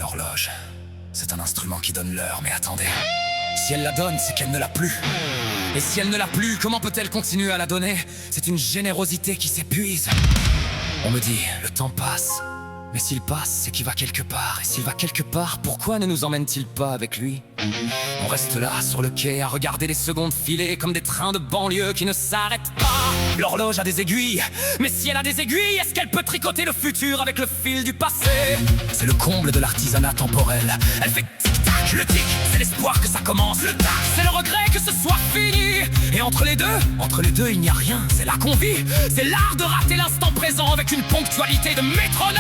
L'horloge, c'est un instrument qui donne l'heure, mais attendez. Si elle la donne, c'est qu'elle ne l'a plus. Et si elle ne l'a plus, comment peut-elle continuer à la donner? C'est une générosité qui s'épuise. On me dit, le temps passe. Mais s'il passe, c'est qu'il va quelque part. Et s'il va quelque part, pourquoi ne nous emmène-t-il pas avec lui? On reste là, sur le quai, à regarder les secondes filer comme des trains de banlieue qui ne s'arrêtent pas. L'horloge a des aiguilles, mais si elle a des aiguilles, est-ce qu'elle peut tricoter le futur avec le fil du passé? C'est le comble de l'artisanat temporel. Elle fait tic-tac, le tic, c'est l'espoir que ça commence. Le tac, c'est le regret que ce soit fini. Et entre les deux, il n'y a rien. C'est là qu'on vit, c'est l'art de rater l'instant présent avec une ponctualité de métronome.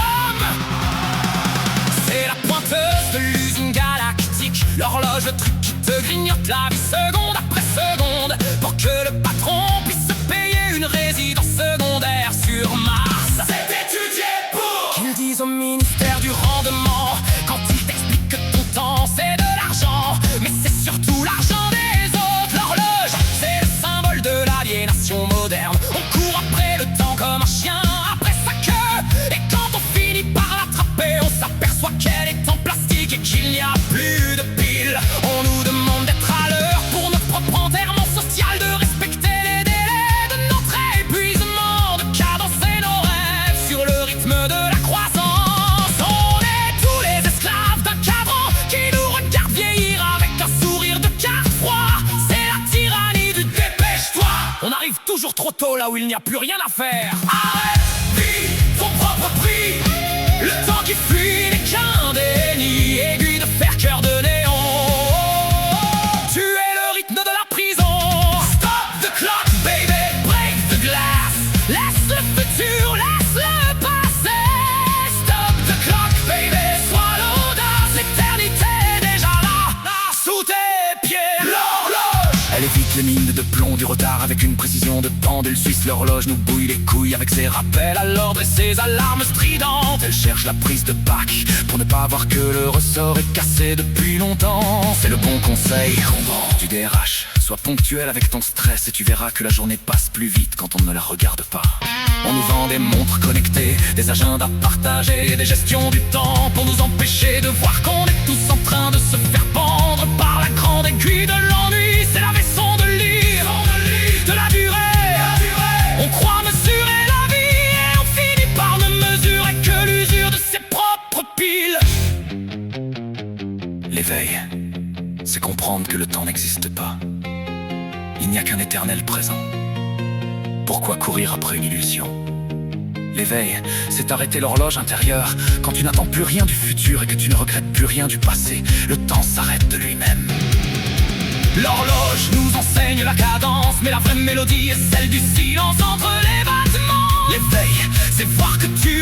C'est la pointeuse de l'usine galactique, l'horloge, le truc qui te grignote la vie seconde après seconde, pour que le patron puisse se payer une résidence secondaire sur Mars. C'est étudié pour qu'ils disent au ministère du rendement, quand ils t'expliquent que ton temps c'est de l'argent, mais c'est surtout l'argent des autres. L'horloge, c'est le symbole de l'aliénation moderne. On court après le temps comme un chien après sa queue, et quand on finit par l'attraper, on s'aperçoit qu'elle est en plastique et qu'il n'y a plus de piles. On nous demande d'être à l'heure pour notre propre enterrement social, de respecter les délais de notre épuisement, de cadencer nos rêves sur le rythme de la croissance. On est tous les esclaves d'un cadran qui nous regarde vieillir avec un sourire de quart froid. C'est la tyrannie du dépêche-toi. On arrive toujours trop tôt là où il n'y a plus rien à faire. Arrête, vis ton propre prix. Le temps qui fuit n'est qu'un déni, aiguille de fer, cœur de néon. Tu es le rythme de la prison. Stop the clock, baby, break the glass. Laisse le futur, laisse le passé. Stop the clock, baby, sois l'audace. L'éternité est déjà là, sous tes pieds. L'horloge, elle évite les mines de plomb du retard avec une précision de pendule suisse. L'horloge nous bouille les couilles avec ses rappels à l'ordre et ses alarmes stridentes. Elle cherche la prise de Pâques pour ne pas voir que le ressort est cassé depuis longtemps. C'est le bon conseil qu'on vend du DRH. Sois ponctuel avec ton stress et tu verras que la journée passe plus vite quand on ne la regarde pas. On nous vend des montres connectées, des agendas partagés, des gestions du temps pour nous empêcher de voir qu'on est tous en train de se faire pendre par la grande aiguille de l'ennui. C'est la leçon de lire, de la durée. On croit mesurer la vie et on finit par ne mesurer que l'usure de ses propres piles. L'éveil, c'est comprendre que le temps n'existe pas. Il n'y a qu'un éternel présent. Pourquoi courir après une illusion? L'éveil, c'est arrêter l'horloge intérieure quand tu n'attends plus rien du futur et que tu ne regrettes plus rien du passé. Le temps s'arrête de lui-même. L'horloge nous enseigne la cadence, mais la vraie mélodie est celle du silence entre les battements. L'éveil, c'est voir que tu